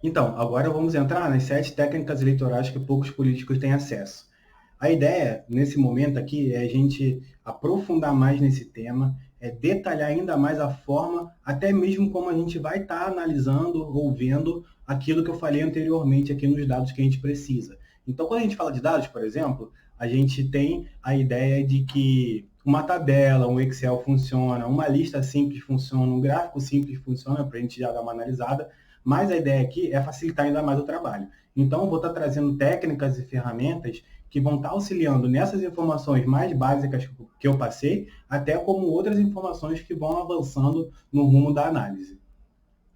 Então, agora vamos entrar nas 7 técnicas eleitorais que poucos políticos têm acesso. A ideia, nesse momento aqui, é a gente aprofundar mais nesse tema, é detalhar ainda mais a forma, até mesmo como a gente vai estar analisando ou vendo aquilo que eu falei anteriormente aqui nos dados que a gente precisa. Então, quando a gente fala de dados, por exemplo, a gente tem a ideia de que uma tabela, um Excel funciona, uma lista simples funciona, um gráfico simples funciona, para a gente já dar uma analisada, mas a ideia aqui é facilitar ainda mais o trabalho. Então, eu vou estar trazendo técnicas e ferramentas que vão estar auxiliando nessas informações mais básicas que eu passei, até como outras informações que vão avançando no rumo da análise.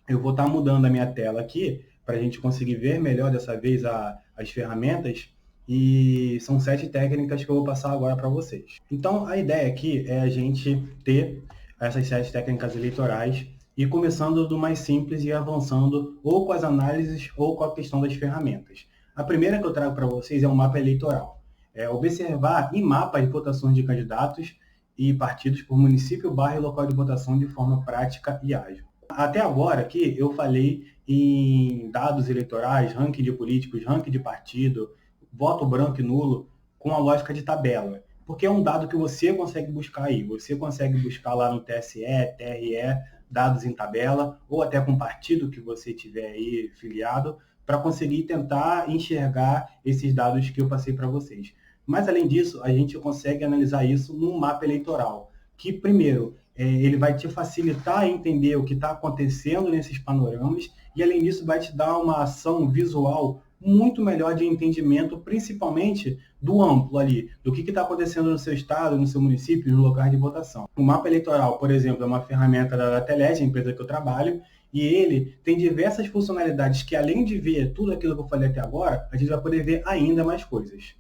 Eu vou estar mudando a minha tela aqui para a gente conseguir ver melhor dessa vez as ferramentas, e são 7 técnicas que eu vou passar agora para vocês. Então, a ideia aqui é a gente ter essas 7 técnicas eleitorais e começando do mais simples e avançando ou com as análises ou com a questão das ferramentas. A primeira que eu trago para vocês é um mapa eleitoral. É observar em mapa as votações de candidatos e partidos por município, bairro e local de votação de forma prática e ágil. Até agora aqui eu falei em dados eleitorais, ranking de políticos, ranking de partido, voto branco e nulo, com a lógica de tabela. Porque é um dado que você consegue buscar aí. Você consegue buscar lá no TSE, TRE, dados em tabela, ou até com o partido que você tiver aí filiado, para conseguir tentar enxergar esses dados que eu passei para vocês. Mas, além disso, a gente consegue analisar isso num mapa eleitoral, que, primeiro, ele vai te facilitar a entender o que está acontecendo nesses panoramas e, além disso, vai te dar uma ação visual muito melhor de entendimento, principalmente do amplo ali, do que está acontecendo no seu estado, no seu município, no local de votação. O mapa eleitoral, por exemplo, é uma ferramenta da Datelege, a empresa que eu trabalho, e ele tem diversas funcionalidades que, além de ver tudo aquilo que eu falei até agora, a gente vai poder ver ainda mais coisas.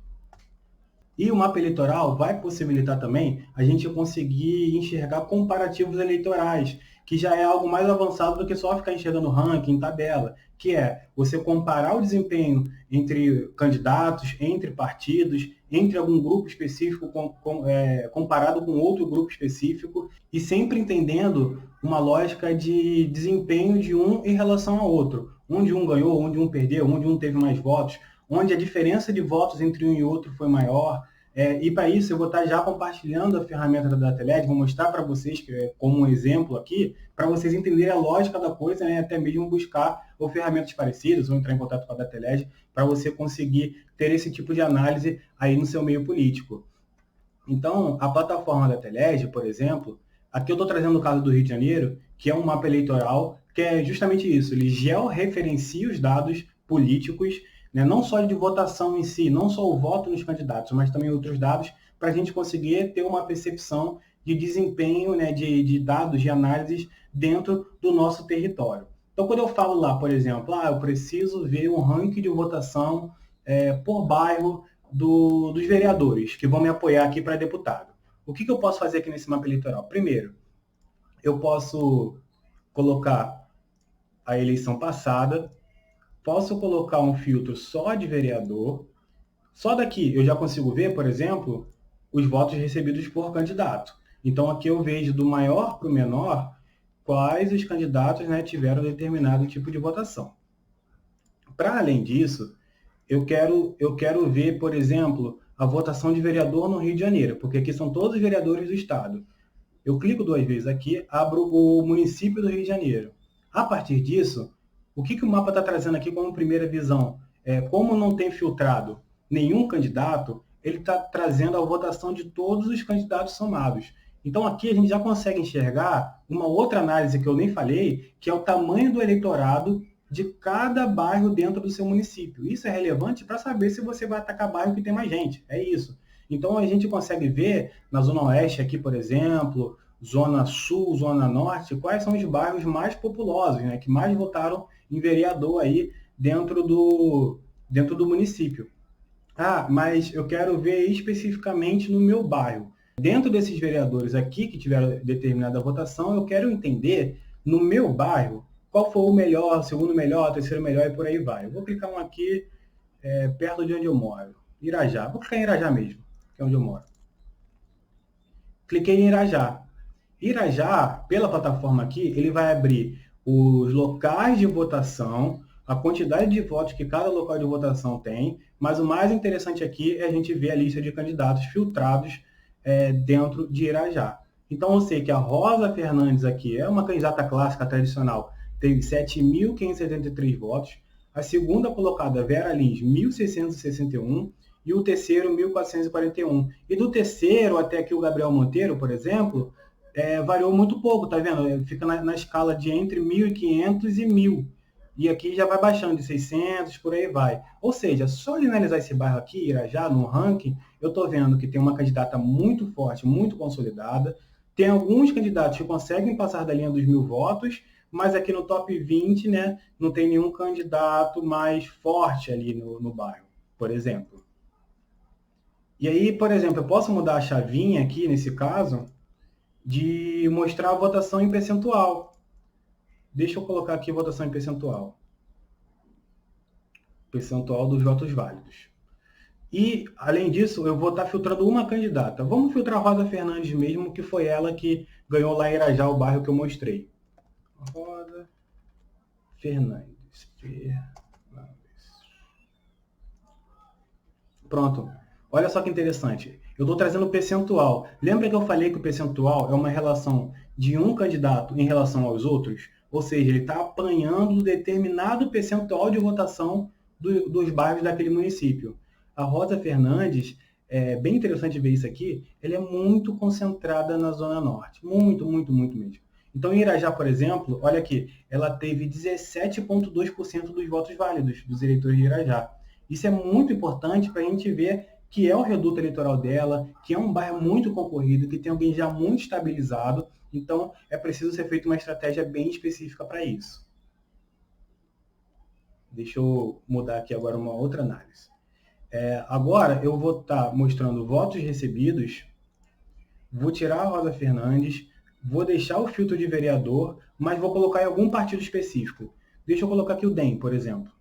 E o mapa eleitoral vai possibilitar também a gente conseguir enxergar comparativos eleitorais, que já é algo mais avançado do que só ficar enxergando ranking, tabela, que é você comparar o desempenho entre candidatos, entre partidos, entre algum grupo específico comparado com outro grupo específico, e sempre entendendo uma lógica de desempenho de um em relação ao outro. Onde um ganhou, onde um perdeu, onde um teve mais votos, onde a diferença de votos entre um e outro foi maior. E para isso eu vou estar já compartilhando a ferramenta da Dateleg, vou mostrar para vocês, como um exemplo aqui, para vocês entenderem a lógica da coisa, né, até mesmo buscar ou ferramentas parecidas, ou entrar em contato com a Dateleg, para você conseguir ter esse tipo de análise aí no seu meio político. Então, a plataforma da Dateleg, por exemplo, aqui eu estou trazendo o caso do Rio de Janeiro, que é um mapa eleitoral, que é justamente isso, ele georreferencia os dados políticos, né, não só de votação em si, não só o voto nos candidatos, mas também outros dados, para a gente conseguir ter uma percepção de desempenho, né, de dados, de análises dentro do nosso território. Então, quando eu falo lá, por exemplo, eu preciso ver um ranking de votação por bairro dos vereadores que vão me apoiar aqui para deputado. O que eu posso fazer aqui nesse mapa eleitoral? Primeiro, eu posso colocar a eleição passada, posso colocar um filtro só de vereador. Só daqui eu já consigo ver, por exemplo, os votos recebidos por candidato. Então aqui eu vejo do maior para o menor quais os candidatos, né, tiveram determinado tipo de votação. Para além disso, eu quero ver, por exemplo, a votação de vereador no Rio de Janeiro, porque aqui são todos os vereadores do estado. Eu clico 2 vezes aqui, abro o município do Rio de Janeiro. A partir disso, o que o mapa está trazendo aqui como primeira visão? Como não tem filtrado nenhum candidato, ele está trazendo a votação de todos os candidatos somados. Então aqui a gente já consegue enxergar uma outra análise que eu nem falei, que é o tamanho do eleitorado de cada bairro dentro do seu município. Isso é relevante para saber se você vai atacar bairro que tem mais gente. É isso. Então a gente consegue ver na Zona Oeste aqui, por exemplo, Zona Sul, Zona Norte, quais são os bairros mais populosos, né, que mais votaram em vereador aí dentro do município. Mas eu quero ver especificamente no meu bairro. Dentro desses vereadores aqui que tiveram determinada votação, eu quero entender no meu bairro qual foi o melhor, segundo melhor, terceiro melhor e por aí vai. Eu vou clicar um aqui perto de onde eu moro, Irajá. Vou clicar em Irajá mesmo, que é onde eu moro. Cliquei em Irajá. Irajá, pela plataforma aqui, ele vai abrir os locais de votação, a quantidade de votos que cada local de votação tem, mas o mais interessante aqui é a gente ver a lista de candidatos filtrados dentro de Irajá. Então, eu sei que a Rosa Fernandes aqui é uma candidata clássica tradicional, teve 7.573 votos. A segunda colocada, Vera Lins, 1.661, e o terceiro, 1.441. E do terceiro até aqui o Gabriel Monteiro, por exemplo, variou muito pouco, tá vendo? Fica na escala de entre 1.500 e 1.000. E aqui já vai baixando de 600, por aí vai. Ou seja, só de analisar esse bairro aqui, Irajá, no ranking, eu estou vendo que tem uma candidata muito forte, muito consolidada. Tem alguns candidatos que conseguem passar da linha dos 1.000 votos, mas aqui no top 20, né, não tem nenhum candidato mais forte ali no bairro, por exemplo. E aí, por exemplo, eu posso mudar a chavinha aqui, nesse caso, de mostrar a votação em percentual. Deixa eu colocar aqui votação em percentual. Percentual dos votos válidos. E, além disso, eu vou estar filtrando uma candidata. Vamos filtrar a Rosa Fernandes mesmo, que foi ela que ganhou lá em Irajá, o bairro que eu mostrei. Rosa Fernandes. Pronto. Olha só que interessante. Eu estou trazendo o percentual. Lembra que eu falei que o percentual é uma relação de um candidato em relação aos outros? Ou seja, ele está apanhando determinado percentual de votação dos bairros daquele município. A Rosa Fernandes, é bem interessante ver isso aqui, ela é muito concentrada na Zona Norte. Muito, muito, muito mesmo. Então, em Irajá, por exemplo, olha aqui, ela teve 17,2% dos votos válidos dos eleitores de Irajá. Isso é muito importante para a gente ver que é o reduto eleitoral dela, que é um bairro muito concorrido, que tem alguém já muito estabilizado. Então, é preciso ser feita uma estratégia bem específica para isso. Deixa eu mudar aqui agora uma outra análise. Agora, eu vou estar mostrando votos recebidos, vou tirar a Rosa Fernandes, vou deixar o filtro de vereador, mas vou colocar em algum partido específico. Deixa eu colocar aqui o DEM, por exemplo.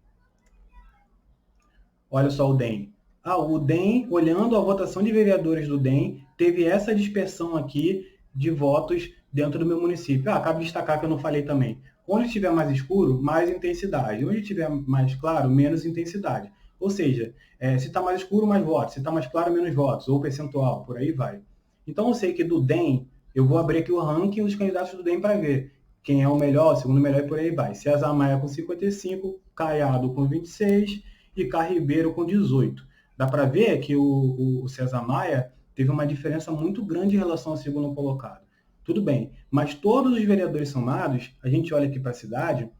Olha só o DEM. O DEM, olhando a votação de vereadores do DEM, teve essa dispersão aqui de votos dentro do meu município. Cabe destacar que eu não falei também. Onde estiver mais escuro, mais intensidade. Onde estiver mais claro, menos intensidade. Ou seja, se está mais escuro, mais votos. Se está mais claro, menos votos. Ou percentual, por aí vai. Então, eu sei que do DEM, eu vou abrir aqui o ranking dos candidatos do DEM para ver quem é o melhor, o segundo melhor e por aí vai. César Maia com 55, Caiado com 26 e Carribeiro com 18. Dá para ver que o César Maia teve uma diferença muito grande em relação ao segundo colocado. Tudo bem, mas todos os vereadores somados, a gente olha aqui para a cidade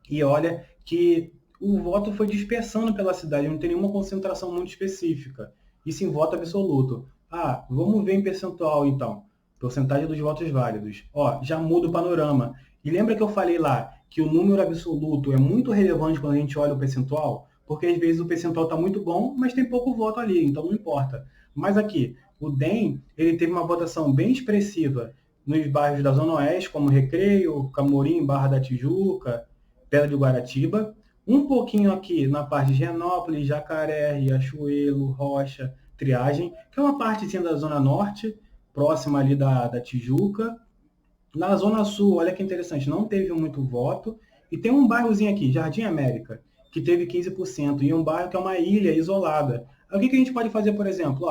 e olha que o voto foi dispersando pela cidade, não tem nenhuma concentração muito específica. Isso em voto absoluto. Vamos ver em percentual então. Porcentagem dos votos válidos. Já muda o panorama. E lembra que eu falei lá que o número absoluto é muito relevante quando a gente olha o percentual? Porque às vezes o percentual está muito bom, mas tem pouco voto ali, então não importa. Mas aqui, o DEM, ele teve uma votação bem expressiva nos bairros da Zona Oeste, como Recreio, Camorim, Barra da Tijuca, Pedra de Guaratiba. Um pouquinho aqui na parte de Genópolis, Jacaré, Riachuelo, Rocha, Triagem, que é uma partezinha da Zona Norte, próxima ali da Tijuca. Na Zona Sul, olha que interessante, não teve muito voto. E tem um bairrozinho aqui, Jardim América, que teve 15%, e um bairro que é uma ilha isolada. O que a gente pode fazer, por exemplo?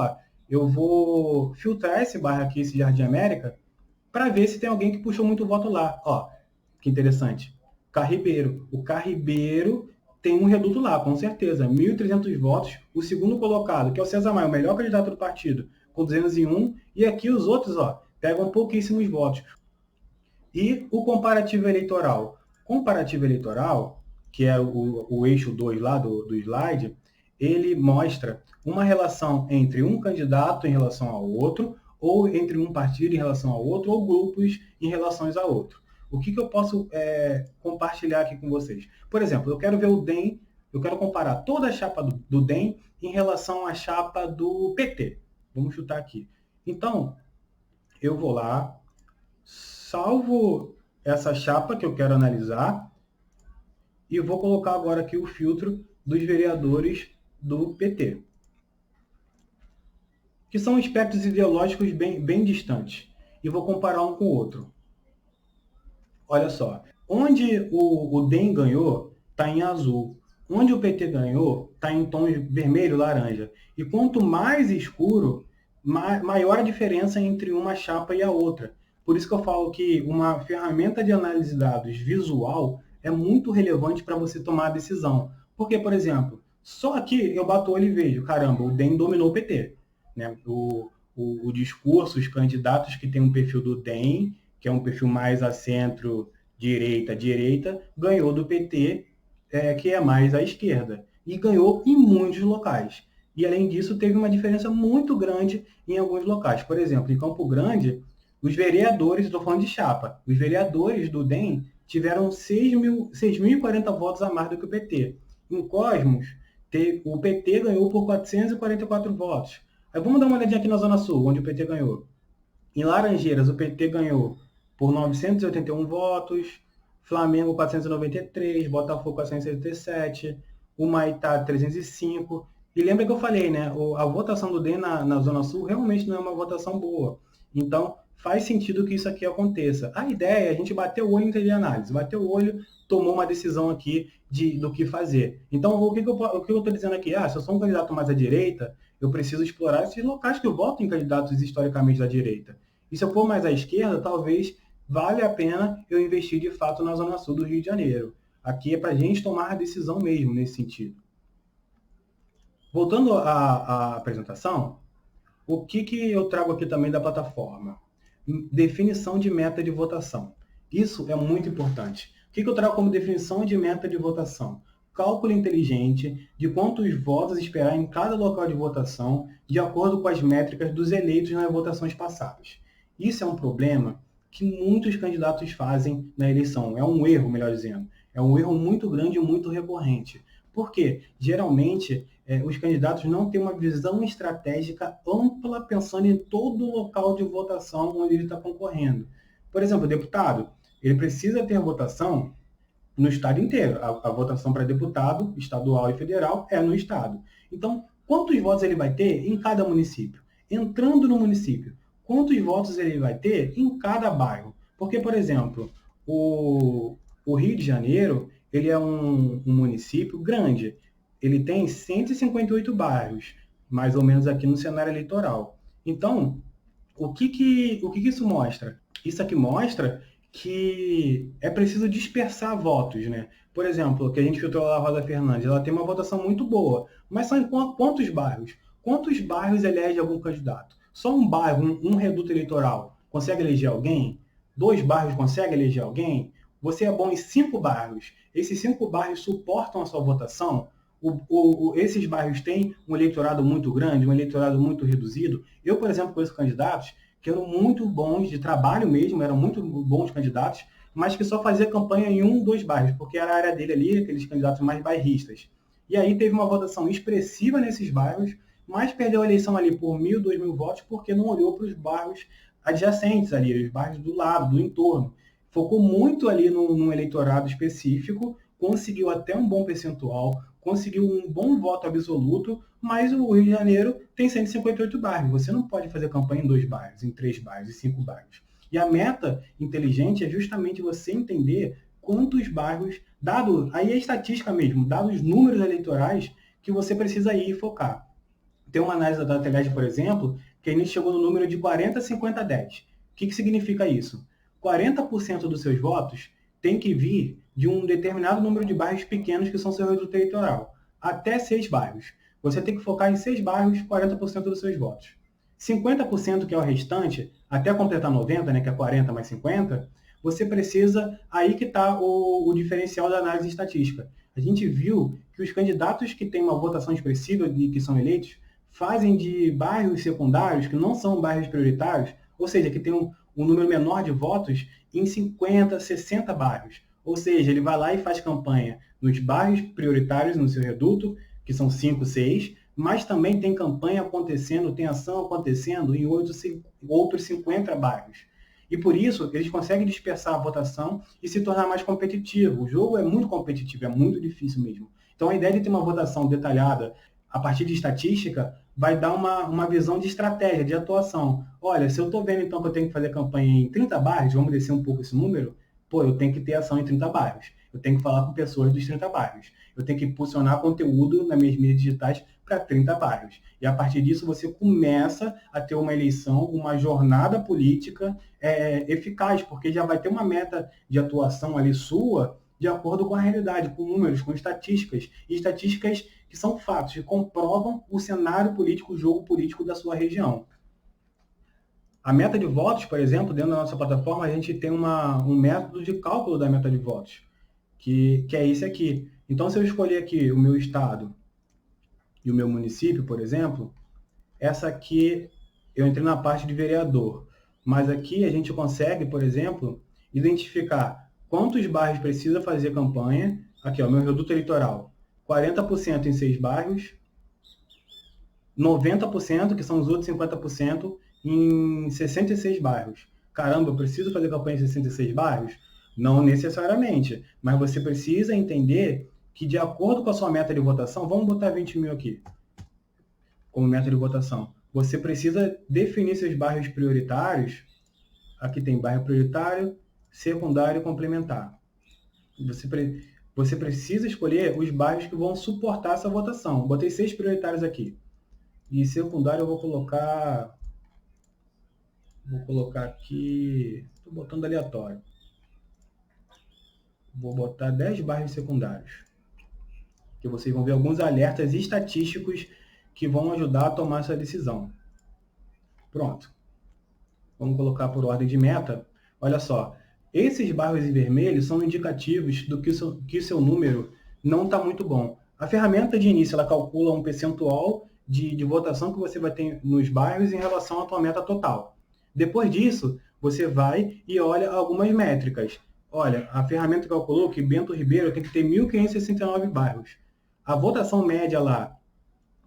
Eu vou filtrar esse bairro aqui, esse Jardim América, para ver se tem alguém que puxou muito voto lá. Que interessante. Carribeiro. O Carribeiro tem um reduto lá, com certeza. 1.300 votos. O segundo colocado, que é o César Maia, o melhor candidato do partido, com 201. E aqui os outros, pegam pouquíssimos votos. E o comparativo eleitoral. Comparativo eleitoral, que é o eixo 2 lá do slide, ele mostra uma relação entre um candidato em relação ao outro, ou entre um partido em relação ao outro, ou grupos em relação a outro. O que eu posso compartilhar aqui com vocês? Por exemplo, eu quero ver o DEM, eu quero comparar toda a chapa do DEM em relação à chapa do PT. Vamos chutar aqui. Então, eu vou lá, salvo essa chapa que eu quero analisar, e vou colocar agora aqui o filtro dos vereadores do PT, que são espectros ideológicos bem distantes. E vou comparar um com o outro. Olha só, onde o DEM ganhou, está em azul. Onde o PT ganhou, está em tons vermelho, laranja. E quanto mais escuro, maior a diferença entre uma chapa e a outra. Por isso que eu falo que uma ferramenta de análise de dados visual é muito relevante para você tomar a decisão. Porque, por exemplo, só aqui eu bato o olho e vejo, caramba, o DEM dominou o PT. Né? O discurso, os candidatos que têm um perfil do DEM, que é um perfil mais a centro, direita, ganhou do PT, que é mais à esquerda. E ganhou em muitos locais. E, além disso, teve uma diferença muito grande em alguns locais. Por exemplo, em Campo Grande, os vereadores, estou falando de chapa, os vereadores do DEM tiveram 6.040 votos a mais do que o PT. Em Cosmos, o PT ganhou por 444 votos. Aí vamos dar uma olhadinha aqui na Zona Sul, onde o PT ganhou. Em Laranjeiras, o PT ganhou por 981 votos, Flamengo 493, Botafogo 477, o Maitá 305. E lembra que eu falei, né? A votação do DEM na Zona Sul realmente não é uma votação boa. Então, faz sentido que isso aqui aconteça. A ideia é a gente bater o olho em teleanálise, bater o olho, tomou uma decisão aqui do que fazer. Então, o que eu estou dizendo aqui? Se eu sou um candidato mais à direita, eu preciso explorar esses locais que eu voto em candidatos historicamente da direita. E se eu for mais à esquerda, talvez vale a pena eu investir de fato na Zona Sul do Rio de Janeiro. Aqui é para a gente tomar a decisão mesmo nesse sentido. Voltando à apresentação, o que eu trago aqui também da plataforma? Definição de meta de votação. Isso é muito importante. O que eu trago como definição de meta de votação? Cálculo inteligente de quantos votos esperar em cada local de votação, de acordo com as métricas dos eleitos nas votações passadas. Isso é um problema que muitos candidatos fazem na eleição. É um erro, melhor dizendo. É um erro muito grande e muito recorrente. Por quê? Geralmente, os candidatos não têm uma visão estratégica ampla pensando em todo o local de votação onde ele está concorrendo. Por exemplo, o deputado, ele precisa ter votação no estado inteiro. A votação para deputado, estadual e federal, é no estado. Então, quantos votos ele vai ter em cada município? Entrando no município, quantos votos ele vai ter em cada bairro? Porque, por exemplo, o Rio de Janeiro, ele é um município grande. Ele tem 158 bairros, mais ou menos aqui no cenário eleitoral. Então, o que isso mostra? Isso aqui mostra que é preciso dispersar votos, né? Por exemplo, que a gente filtrou a Rosa Fernandes, ela tem uma votação muito boa, mas são em quantos bairros? Quantos bairros elege algum candidato? Só um bairro, um reduto eleitoral, consegue eleger alguém? 2 bairros consegue eleger alguém? Você é bom em 5 bairros. Esses 5 bairros suportam a sua votação? Esses bairros têm um eleitorado muito grande, um eleitorado muito reduzido? Eu, por exemplo, conheço candidatos que eram muito bons de trabalho mesmo, eram muito bons candidatos, mas que só fazia campanha em 1, 2 bairros, porque era a área dele ali, aqueles candidatos mais bairristas. E aí teve uma votação expressiva nesses bairros, mas perdeu a eleição ali por 1.000, 2.000 votos, porque não olhou para os bairros adjacentes ali, os bairros do lado, do entorno. Focou muito ali num eleitorado específico, conseguiu até um bom percentual, conseguiu um bom voto absoluto, mas o Rio de Janeiro tem 158 bairros. Você não pode fazer campanha em 2 bairros, em 3 bairros, em 5 bairros. E a meta inteligente é justamente você entender quantos bairros, dado, aí é estatística mesmo, dados os números eleitorais que você precisa ir e focar. Tem uma análise da Datalag, por exemplo, que a gente chegou no número de 40, 50, 10. O que significa isso? 40% dos seus votos tem que vir de um determinado número de bairros pequenos que são seu reduto eleitoral, até 6 bairros. Você tem que focar em 6 bairros, 40% dos seus votos. 50%, que é o restante, até completar 90, né, que é 40 mais 50, você precisa, aí que está o diferencial da análise estatística. A gente viu que os candidatos que têm uma votação expressiva e que são eleitos fazem de bairros secundários, que não são bairros prioritários, ou seja, que tem um número menor de votos, em 50, 60 bairros. Ou seja, ele vai lá e faz campanha nos bairros prioritários no seu reduto, que são 5, 6, mas também tem campanha acontecendo, tem ação acontecendo em outros 50 bairros. E por isso, eles conseguem dispersar a votação e se tornar mais competitivo. O jogo é muito competitivo, é muito difícil mesmo. Então, a ideia de ter uma votação detalhada a partir de estatística vai dar uma visão de estratégia, de atuação. Olha, se eu estou vendo então que eu tenho que fazer campanha em 30 bairros, vamos descer um pouco esse número, eu tenho que ter ação em 30 bairros. Eu tenho que falar com pessoas dos 30 bairros. Eu tenho que impulsionar conteúdo nas minhas mídias digitais para 30 bairros. E a partir disso você começa a ter uma eleição, uma jornada política eficaz, porque já vai ter uma meta de atuação ali sua de acordo com a realidade, com números, com estatísticas. E estatísticas que são fatos, que comprovam o cenário político, o jogo político da sua região. A meta de votos, por exemplo, dentro da nossa plataforma, a gente tem um método de cálculo da meta de votos, que é esse aqui. Então, se eu escolher aqui o meu estado e o meu município, por exemplo, essa aqui eu entrei na parte de vereador. Mas aqui a gente consegue, por exemplo, identificar quantos bairros precisa fazer campanha. Aqui, ó, meu reduto eleitoral, 40% em 6 bairros, 90%, que são os outros 50%, em 66 bairros. Caramba, eu preciso fazer campanha em 66 bairros? Não necessariamente, mas você precisa entender que, de acordo com a sua meta de votação, vamos botar 20 mil aqui, como meta de votação. Você precisa definir seus bairros prioritários. Aqui tem bairro prioritário, secundário e complementar. Você precisa escolher os bairros que vão suportar essa votação. Botei 6 prioritários aqui. E secundário eu vou colocar aqui, estou botando aleatório. Vou botar 10 bairros secundários. Que vocês vão ver alguns alertas estatísticos que vão ajudar a tomar essa decisão. Pronto. Vamos colocar por ordem de meta. Olha só, esses bairros em vermelho são indicativos do que o seu número não está muito bom. A ferramenta de início ela calcula um percentual de votação que você vai ter nos bairros em relação à tua meta total. Depois disso, você vai e olha algumas métricas. Olha, a ferramenta calculou que Bento Ribeiro tem que ter 1.569 bairros. A votação média lá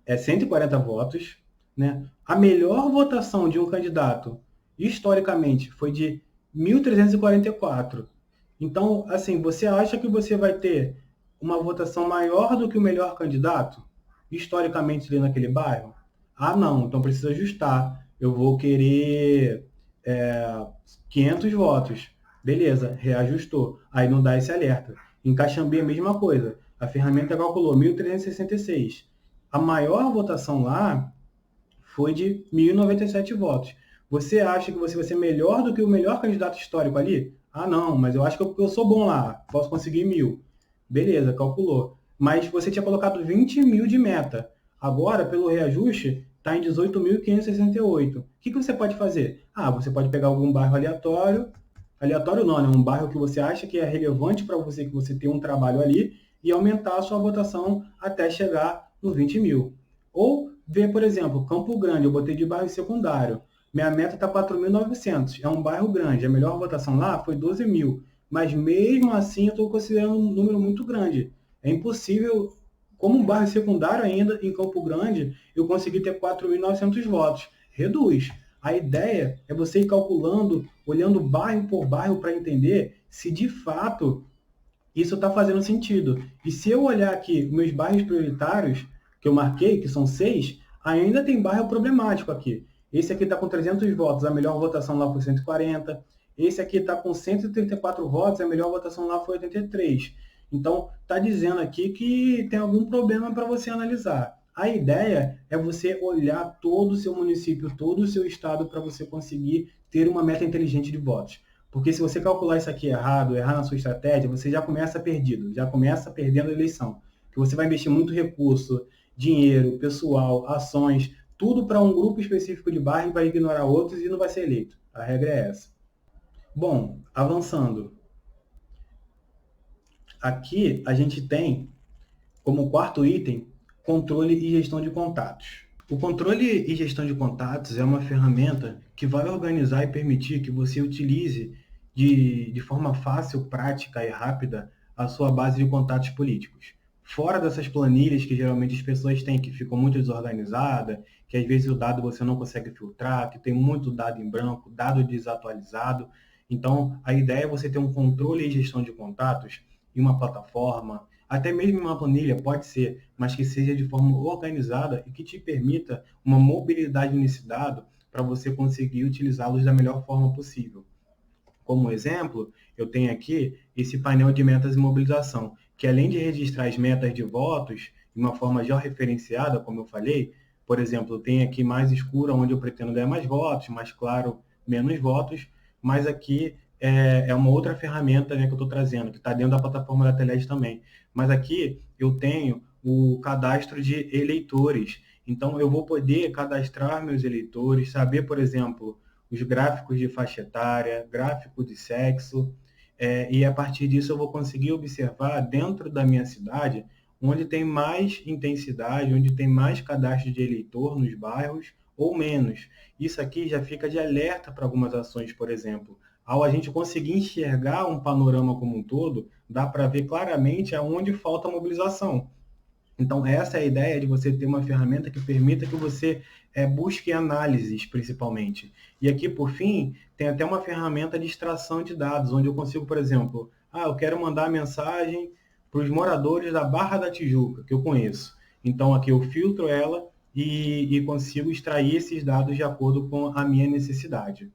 é 140 votos, né? A melhor votação de um candidato, historicamente, foi de 1.344. Então, assim, você acha que você vai ter uma votação maior do que o melhor candidato, historicamente, ali naquele bairro? Ah, não, então precisa ajustar. Eu vou querer 500 votos. Beleza, reajustou. Aí não dá esse alerta. Em Caxambi, a mesma coisa. A ferramenta calculou 1.366. A maior votação lá foi de 1.097 votos. Você acha que você vai ser melhor do que o melhor candidato histórico ali? Ah, não, mas eu acho que eu sou bom lá, posso conseguir 1.000. Beleza, calculou. Mas você tinha colocado 20 mil de meta. Agora, pelo reajuste, está em 18.568. O que você pode fazer? Ah, você pode pegar algum bairro aleatório. Aleatório não, né? Um bairro que você acha que é relevante para você, que você tem um trabalho ali, e aumentar a sua votação até chegar no 20 mil. Ou ver, por exemplo, Campo Grande, eu botei de bairro secundário. Minha meta está 4.900, é um bairro grande. A melhor votação lá foi 12 mil. Mas mesmo assim eu estou considerando um número muito grande. É impossível, como um bairro secundário ainda, em Campo Grande, eu conseguir ter 4.900 votos. Reduz. A ideia é você ir calculando, olhando bairro por bairro para entender se de fato isso está fazendo sentido. E se eu olhar aqui meus bairros prioritários, que eu marquei, que são 6, ainda tem bairro problemático aqui. Esse aqui está com 300 votos, a melhor votação lá foi 140. Esse aqui está com 134 votos, a melhor votação lá foi 83. Então, está dizendo aqui que tem algum problema para você analisar. A ideia é você olhar todo o seu município, todo o seu estado, para você conseguir ter uma meta inteligente de votos. Porque se você calcular isso aqui errado, errar na sua estratégia, você já começa perdido, já começa perdendo a eleição. Porque você vai investir muito recurso, dinheiro, pessoal, ações, tudo para um grupo específico de bairro e vai ignorar outros e não vai ser eleito. A regra é essa. Bom, avançando. Aqui a gente tem, como quarto item, controle e gestão de contatos. O controle e gestão de contatos é uma ferramenta que vai organizar e permitir que você utilize de forma fácil, prática e rápida a sua base de contatos políticos. Fora dessas planilhas que geralmente as pessoas têm, que ficam muito desorganizadas, que às vezes o dado você não consegue filtrar, que tem muito dado em branco, dado desatualizado. Então, a ideia é você ter um controle e gestão de contatos em uma plataforma, até mesmo em uma planilha, pode ser, mas que seja de forma organizada e que te permita uma mobilidade nesse dado para você conseguir utilizá-los da melhor forma possível. Como exemplo, eu tenho aqui esse painel de metas e mobilização, que além de registrar as metas de votos de uma forma georreferenciada, como eu falei, por exemplo, tem aqui mais escuro, onde eu pretendo ganhar mais votos, mais claro, menos votos, mas aqui é uma outra ferramenta, né, que eu estou trazendo, que está dentro da plataforma da Teles também. Mas aqui eu tenho o cadastro de eleitores. Então, eu vou poder cadastrar meus eleitores, saber, por exemplo, os gráficos de faixa etária, gráfico de sexo, e a partir disso eu vou conseguir observar dentro da minha cidade onde tem mais intensidade, onde tem mais cadastro de eleitor nos bairros ou menos. Isso aqui já fica de alerta para algumas ações, por exemplo. Ao a gente conseguir enxergar um panorama como um todo, dá para ver claramente aonde falta mobilização. Então, essa é a ideia de você ter uma ferramenta que permita que você busque análises, principalmente. E aqui, por fim, tem até uma ferramenta de extração de dados, onde eu consigo, por exemplo, eu quero mandar mensagem para os moradores da Barra da Tijuca, que eu conheço. Então, aqui eu filtro ela e consigo extrair esses dados de acordo com a minha necessidade.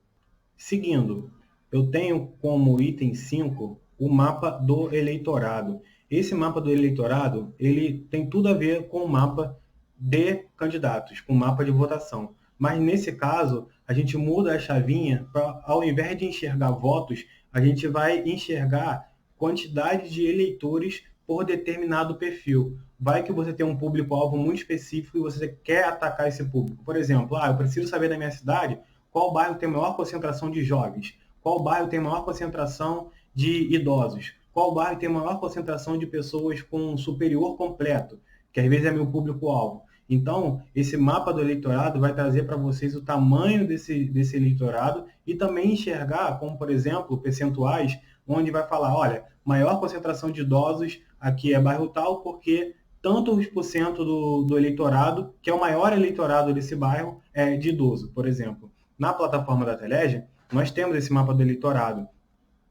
Seguindo, eu tenho como item 5 o mapa do eleitorado. Esse mapa do eleitorado, ele tem tudo a ver com o mapa de candidatos, com o mapa de votação. Mas nesse caso, a gente muda a chavinha para, ao invés de enxergar votos, a gente vai enxergar quantidade de eleitores por determinado perfil. Vai que você tem um público-alvo muito específico e você quer atacar esse público. Por exemplo, eu preciso saber da minha cidade qual bairro tem maior concentração de jovens, qual bairro tem maior concentração de idosos, qual bairro tem maior concentração de pessoas com superior completo, que às vezes é meu público-alvo. Então, esse mapa do eleitorado vai trazer para vocês o tamanho desse eleitorado e também enxergar, como por exemplo, percentuais, onde vai falar, olha, maior concentração de idosos aqui é bairro tal, porque tantos por cento do eleitorado, que é o maior eleitorado desse bairro, é de idoso, por exemplo. Na plataforma da Teles, nós temos esse mapa do eleitorado,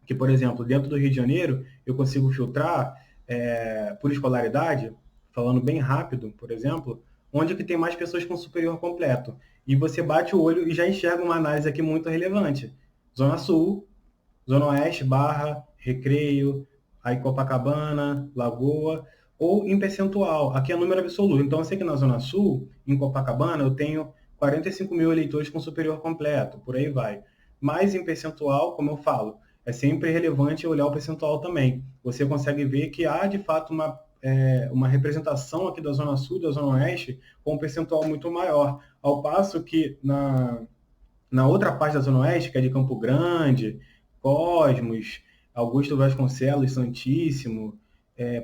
que, por exemplo, dentro do Rio de Janeiro, eu consigo filtrar por escolaridade, falando bem rápido, por exemplo, onde que tem mais pessoas com superior completo. E você bate o olho e já enxerga uma análise aqui muito relevante. Zona Sul, Zona Oeste, Barra, Recreio, aí Copacabana, Lagoa, ou em percentual. Aqui é número absoluto. Então, eu sei que na Zona Sul, em Copacabana, eu tenho 45 mil eleitores com superior completo, por aí vai. Mas em percentual, como eu falo, é sempre relevante olhar o percentual também. Você consegue ver que há, de fato, uma representação aqui da Zona Sul e da Zona Oeste com um percentual muito maior. Ao passo que na outra parte da Zona Oeste, que é de Campo Grande, Cosmos, Augusto Vasconcelos, Santíssimo,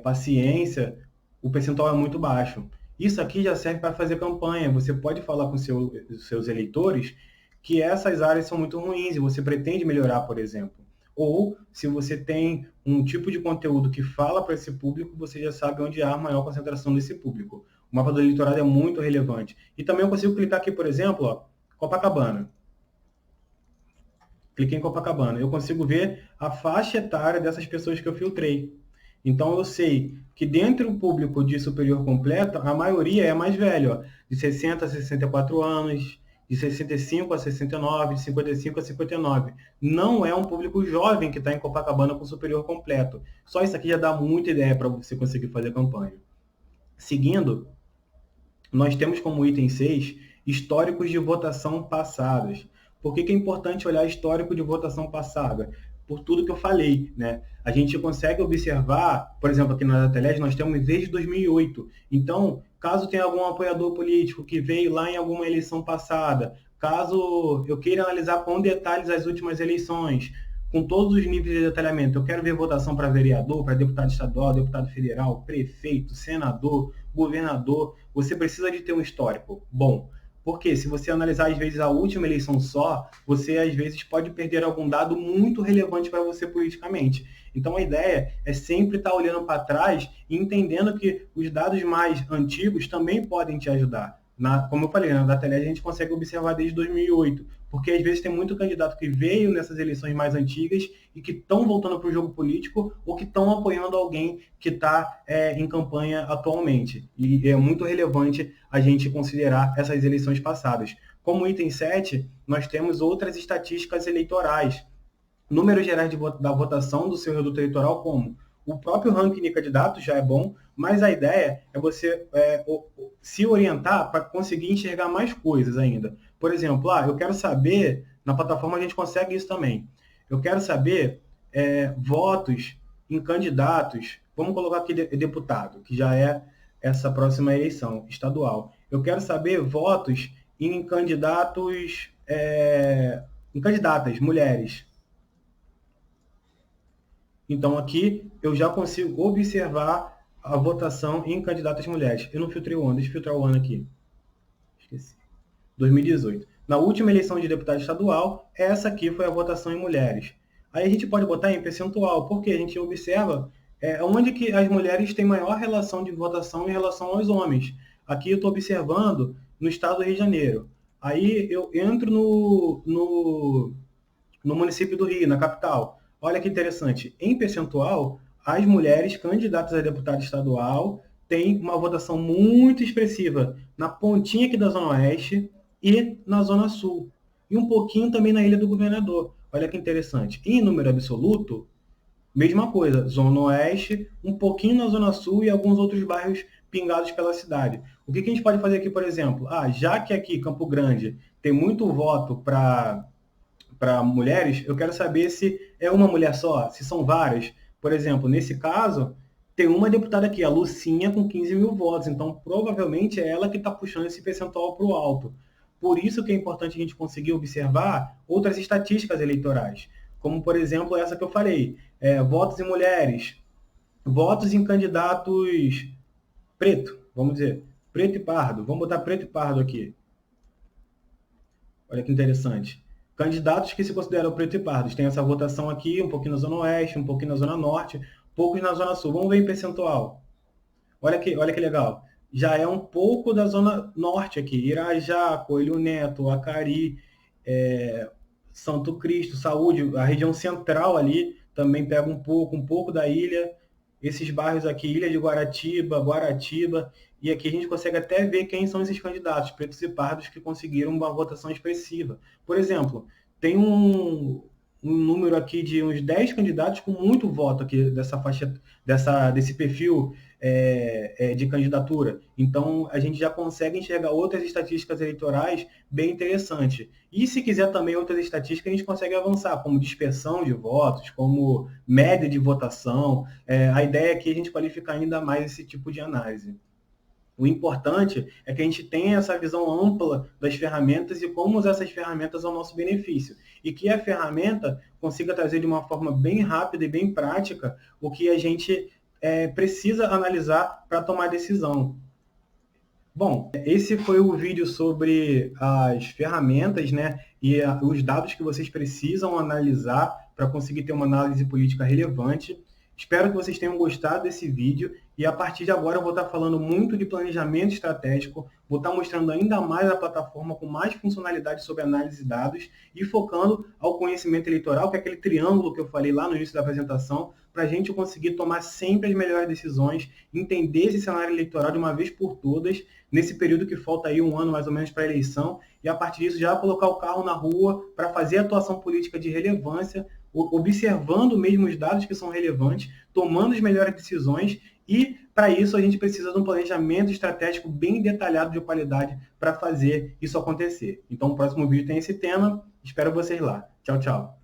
Paciência, o percentual é muito baixo. Isso aqui já serve para fazer campanha. Você pode falar com seus eleitores que essas áreas são muito ruins e você pretende melhorar, por exemplo. Ou, se você tem um tipo de conteúdo que fala para esse público, você já sabe onde há a maior concentração desse público. O mapa do eleitorado é muito relevante. E também eu consigo clicar aqui, por exemplo, Copacabana. Cliquei em Copacabana. Eu consigo ver a faixa etária dessas pessoas que eu filtrei. Então, eu sei que dentro do público de superior completo, a maioria é mais velho, de 60 a 64 anos, de 65 a 69, de 55 a 59. Não é um público jovem que está em Copacabana com superior completo. Só isso aqui já dá muita ideia para você conseguir fazer campanha. Seguindo, nós temos como item 6 históricos de votação passadas. Por que é importante olhar histórico de votação passada? Por tudo que eu falei, né? A gente consegue observar, por exemplo, aqui na Teles nós temos desde 2008. Então, caso tenha algum apoiador político que veio lá em alguma eleição passada, caso eu queira analisar com detalhes as últimas eleições, com todos os níveis de detalhamento, eu quero ver votação para vereador, para deputado estadual, deputado federal, prefeito, senador, governador, você precisa de ter um histórico bom. Porque se você analisar, às vezes, a última eleição só, você, às vezes, pode perder algum dado muito relevante para você politicamente. Então, a ideia é sempre estar olhando para trás e entendendo que os dados mais antigos também podem te ajudar. Como eu falei, na Teles a gente consegue observar desde 2008, porque às vezes tem muito candidato que veio nessas eleições mais antigas e que estão voltando para o jogo político ou que estão apoiando alguém que está em campanha atualmente. E é muito relevante a gente considerar essas eleições passadas. Como item 7, nós temos outras estatísticas eleitorais. números gerais da votação do seu reduto eleitoral, como o próprio ranking de candidatos já é bom, mas a ideia é você se orientar para conseguir enxergar mais coisas ainda. Por exemplo, eu quero saber, na plataforma a gente consegue isso também, eu quero saber votos em candidatos, vamos colocar aqui deputado, que já é essa próxima eleição estadual. Eu quero saber votos em candidatos, em candidatas, mulheres. Então, aqui eu já consigo observar a votação em candidatas mulheres. Eu não filtrei o ano, deixa eu filtrar o ano aqui. Esqueci. 2018. Na última eleição de deputado estadual, essa aqui foi a votação em mulheres. Aí a gente pode botar em percentual, porque a gente observa onde que as mulheres têm maior relação de votação em relação aos homens. Aqui eu estou observando no estado do Rio de Janeiro. Aí eu entro no município do Rio, na capital. Olha que interessante. Em percentual, as mulheres candidatas a deputado estadual têm uma votação muito expressiva na pontinha aqui da Zona Oeste e na Zona Sul. E um pouquinho também na Ilha do Governador. Olha que interessante. Em número absoluto, mesma coisa. Zona Oeste, um pouquinho na Zona Sul e alguns outros bairros pingados pela cidade. O que a gente pode fazer aqui, por exemplo? Já que aqui Campo Grande tem muito voto para mulheres, eu quero saber se é uma mulher só, se são várias. Por exemplo, nesse caso, tem uma deputada aqui, a Lucinha, com 15 mil votos. Então, provavelmente é ela que está puxando esse percentual para o alto. Por isso que é importante a gente conseguir observar outras estatísticas eleitorais, como, por exemplo, essa que eu falei, votos em mulheres, votos em candidatos preto, vamos dizer, preto e pardo. Vamos botar preto e pardo aqui. Olha que interessante. Candidatos que se consideram preto e pardos. Tem essa votação aqui, um pouquinho na Zona Oeste, um pouquinho na Zona Norte, poucos na Zona Sul. Vamos ver em percentual. Olha que legal. Já é um pouco da Zona Norte aqui. Irajá, Coelho Neto, Acari, Santo Cristo, Saúde. A região central ali também pega um pouco da ilha. Esses bairros aqui, Ilha de Guaratiba, e aqui a gente consegue até ver quem são esses candidatos, pretos e pardos, que conseguiram uma votação expressiva. Por exemplo, tem um número aqui de uns 10 candidatos com muito voto aqui dessa faixa, desse perfil de candidatura. Então, a gente já consegue enxergar outras estatísticas eleitorais bem interessantes. E se quiser também outras estatísticas, a gente consegue avançar, como dispersão de votos, como média de votação. A ideia aqui é a gente qualificar ainda mais esse tipo de análise. O importante é que a gente tenha essa visão ampla das ferramentas e como usar essas ferramentas ao nosso benefício. E que a ferramenta consiga trazer de uma forma bem rápida e bem prática o que a gente precisa analisar para tomar decisão. Bom, esse foi o vídeo sobre as ferramentas, né, e os dados que vocês precisam analisar para conseguir ter uma análise política relevante. Espero que vocês tenham gostado desse vídeo e a partir de agora eu vou estar falando muito de planejamento estratégico, vou estar mostrando ainda mais a plataforma com mais funcionalidades sobre análise de dados e focando ao conhecimento eleitoral, que é aquele triângulo que eu falei lá no início da apresentação, para a gente conseguir tomar sempre as melhores decisões, entender esse cenário eleitoral de uma vez por todas, nesse período que falta aí um ano mais ou menos para a eleição, e a partir disso já colocar o carro na rua para fazer atuação política de relevância, observando mesmo os dados que são relevantes, tomando as melhores decisões e, para isso, a gente precisa de um planejamento estratégico bem detalhado de qualidade para fazer isso acontecer. Então, o próximo vídeo tem esse tema. Espero vocês lá. Tchau, tchau.